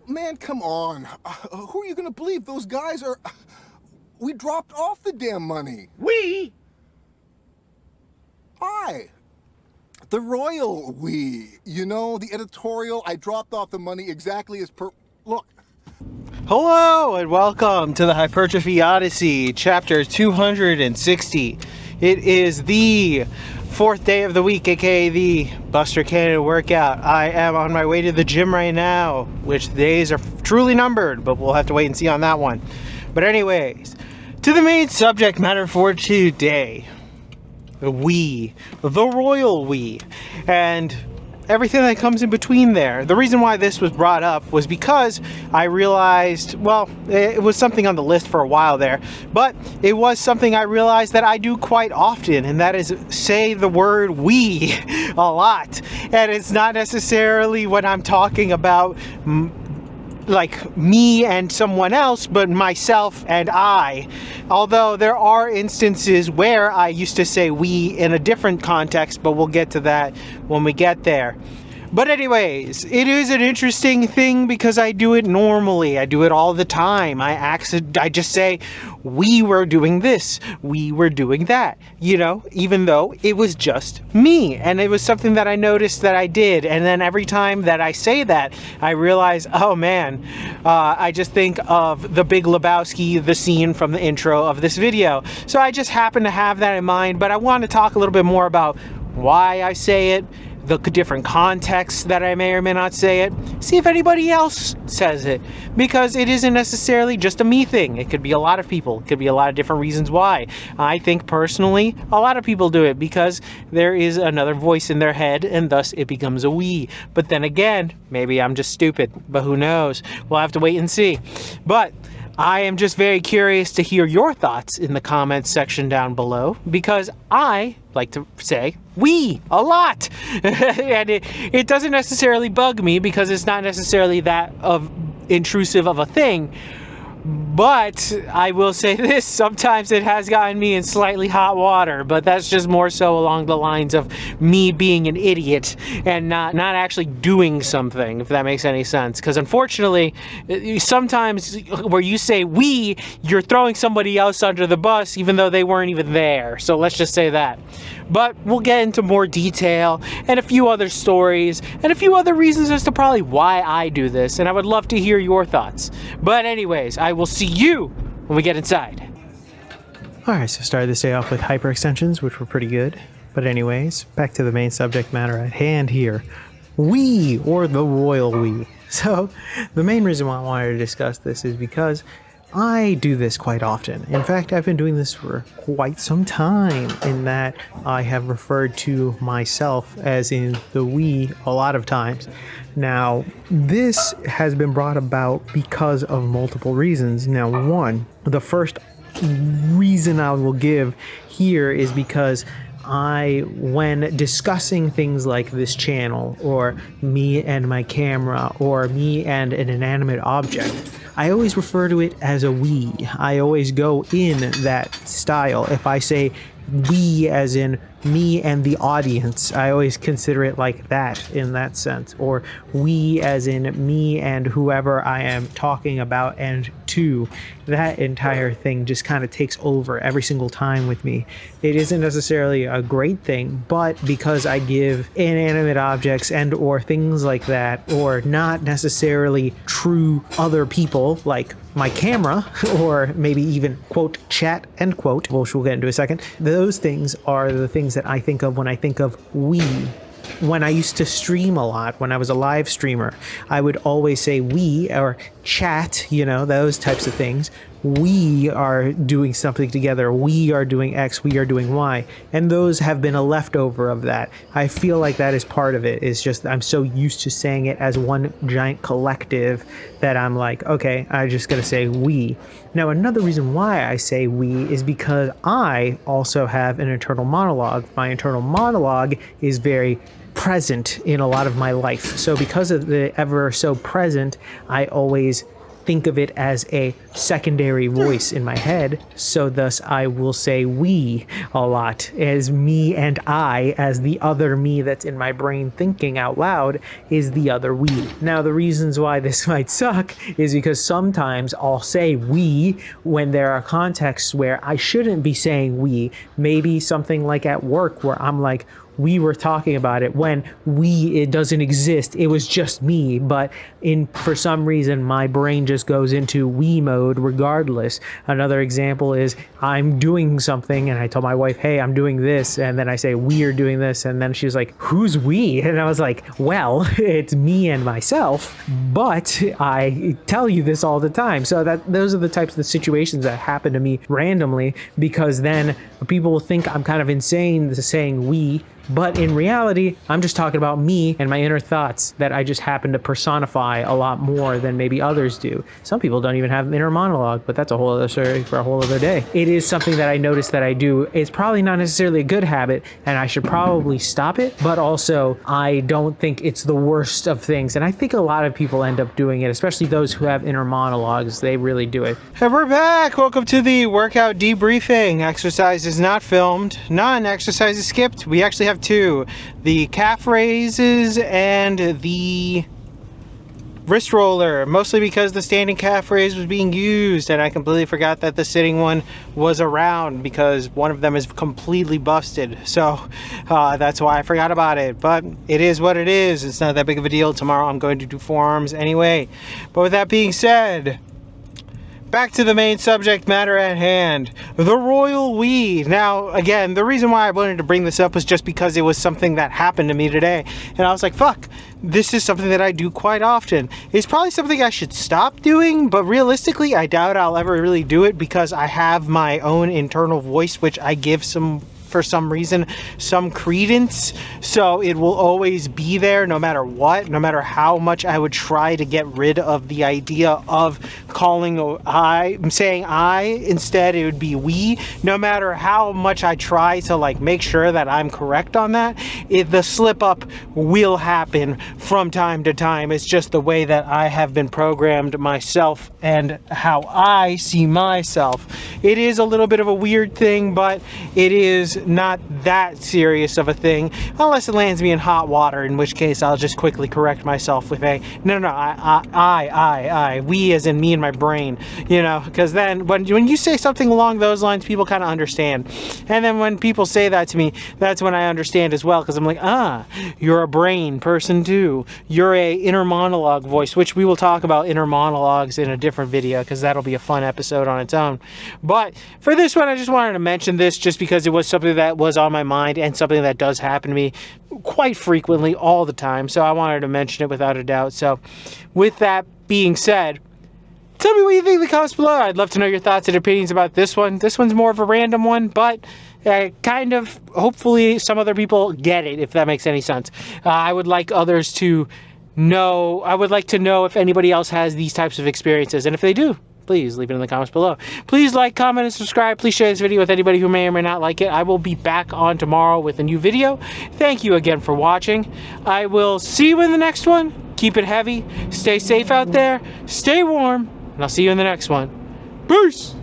Man, come on. Who are you gonna believe? Those guys are... We dropped off the damn money. We? The royal we. You know, the editorial, I dropped off the money exactly as per... Look. Hello and welcome to the Hypertrophy Odyssey, chapter 260. It is the fourth day of the week, aka the Buster Cannon workout. I am on my way to the gym right now, which the days are truly numbered, but we'll have to wait and see on that one. But anyways, to the main subject matter for today. The royal we, and everything that comes in between there. The reason why this was brought up was because I realized, well, it was something on the list for a while there, but it was something I realized that I do quite often, and that is say the word we a lot. And it's not necessarily when I'm talking about like me and someone else, but myself and I. Although there are instances where I used to say we in a different context, but we'll get to that when we get there. But anyways, it is an interesting thing because I do it normally. I do it all the time. I just say, we were doing this, we were doing that, you know, even though it was just me. And it was something that I noticed that I did. And then every time that I say that, I realize, oh man, I just think of The Big Lebowski, the scene from the intro of this video. So I just happen to have that in mind, but I want to talk a little bit more about why I say it, the different contexts that I may or may not say it, see if anybody else says it, because it isn't necessarily just a me thing. It could be a lot of people. It could be a lot of different reasons why. I think personally, a lot of people do it because there is another voice in their head and thus it becomes a we. But then again, maybe I'm just stupid, but who knows? We'll have to wait and see. But I am just very curious to hear your thoughts in the comments section down below, because I like to say we a lot. And it doesn't necessarily bug me because it's not necessarily that of intrusive of a thing. But I will say this, sometimes it has gotten me in slightly hot water, but that's just more so along the lines of me being an idiot and not actually doing something, if that makes any sense. Because unfortunately, sometimes where you say we, you're throwing somebody else under the bus even though they weren't even there. So let's just say that. But we'll get into more detail and a few other stories and a few other reasons as to probably why I do this, and I would love to hear your thoughts. But anyways, I will see you when we get inside. Alright, so started this day off with hyperextensions, which were pretty good. But anyways, back to the main subject matter at hand here. We, or the royal we. So, the main reason why I wanted to discuss this is because I do this quite often. In fact, I've been doing this for quite some time, in that I have referred to myself as in the we a lot of times. Now, this has been brought about because of multiple reasons. Now, one, the first reason I will give here is because when discussing things like this channel, or me and my camera, or me and an inanimate object, I always refer to it as a we. I always go in that style. If I say we as in me and the audience, I always consider it like that, in that sense. Or we as in me and whoever I am talking about and to. That entire thing just kind of takes over every single time with me. It isn't necessarily a great thing, but because I give inanimate objects and or things like that, or not necessarily true other people like my camera, or maybe even quote chat end quote, which we'll get into in a second, those things are the things that I think of when I think of we. When I used to stream a lot, when I was a live streamer, I would always say we, or chat, you know, those types of things. We are doing something together. We are doing X, we are doing Y. And those have been a leftover of that. I feel like that is part of it. It's just I'm so used to saying it as one giant collective that I'm like, okay, I just gotta say we. Now, another reason why I say we is because I also have an internal monologue. My internal monologue is very present in a lot of my life. So because of the ever so present, I always think of it as a secondary voice in my head, so thus I will say we a lot, as me and I, as the other me that's in my brain thinking out loud, is the other we. Now, the reasons why this might suck is because sometimes I'll say we when there are contexts where I shouldn't be saying we. Maybe something like at work where I'm like, we were talking about it, when it doesn't exist. It was just me, but for some reason my brain just goes into we mode regardless. Another example is I'm doing something and I tell my wife, hey, I'm doing this, and then I say we are doing this, and then she's like, who's we? And I was like, well, it's me and myself, but I tell you this all the time. So those are the types of situations that happen to me randomly, because then people will think I'm kind of insane saying we, but in reality, I'm just talking about me and my inner thoughts that I just happen to personify a lot more than maybe others do. Some people don't even have inner monologue, but that's a whole other story for a whole other day. It is something that I noticed that I do. It's probably not necessarily a good habit, and I should probably stop it, but also I don't think it's the worst of things. And I think a lot of people end up doing it, especially those who have inner monologues. They really do it. And we're back. Welcome to the workout debriefing. Exercise is not filmed. None. Exercise is skipped. We actually have two: the calf raises and the wrist roller, mostly because the standing calf raise was being used and I completely forgot that the sitting one was around because one of them is completely busted. So that's why I forgot about it, but it is what it is. It's not that big of a deal. Tomorrow I'm going to do forearms anyway. But with that being said, back to the main subject matter at hand, the royal we. Now, again, the reason why I wanted to bring this up was just because it was something that happened to me today. And I was like, fuck, this is something that I do quite often. It's probably something I should stop doing, but realistically, I doubt I'll ever really do it because I have my own internal voice, which I give for some reason, some credence. So it will always be there no matter what, no matter how much I would try to get rid of the idea of saying I, instead it would be we. No matter how much I try to like make sure that I'm correct on that, the slip up will happen from time to time. It's just the way that I have been programmed myself and how I see myself. It is a little bit of a weird thing, but it is not that serious of a thing, unless it lands me in hot water, in which case I'll just quickly correct myself with a no, we as in me and my brain, you know, because then when you say something along those lines, people kind of understand. And then when people say that to me, that's when I understand as well, because I'm like, you're a brain person too. You're a inner monologue voice, which we will talk about inner monologues in a different video, because that'll be a fun episode on its own. But for this one, I just wanted to mention this just because it was something that was on my mind and something that does happen to me quite frequently all the time. So I wanted to mention it without a doubt. So with that being said, tell me what you think in the comments below. I'd love to know your thoughts and opinions about this one. This one's more of a random one, but kind of, hopefully some other people get it, if that makes any sense. I would like others to know, I would like to know if anybody else has these types of experiences, and if they do, please leave it in the comments below. Please like, comment, and subscribe. Please share this video with anybody who may or may not like it. I will be back on tomorrow with a new video. Thank you again for watching. I will see you in the next one. Keep it heavy. Stay safe out there. Stay warm. And I'll see you in the next one. Peace!